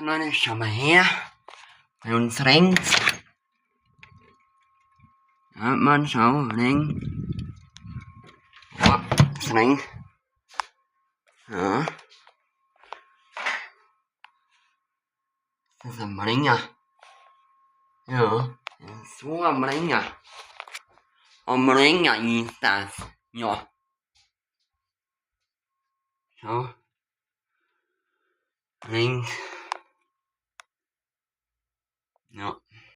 So Leute, schau mal her. Bei uns regnet's. Ja, man, schau, Regen. Ja, es regnet. Ja. Das ist am Ringen. Ja, so am Ringen. Am Ringen ist das. Ja. Schau. Ring. Ja.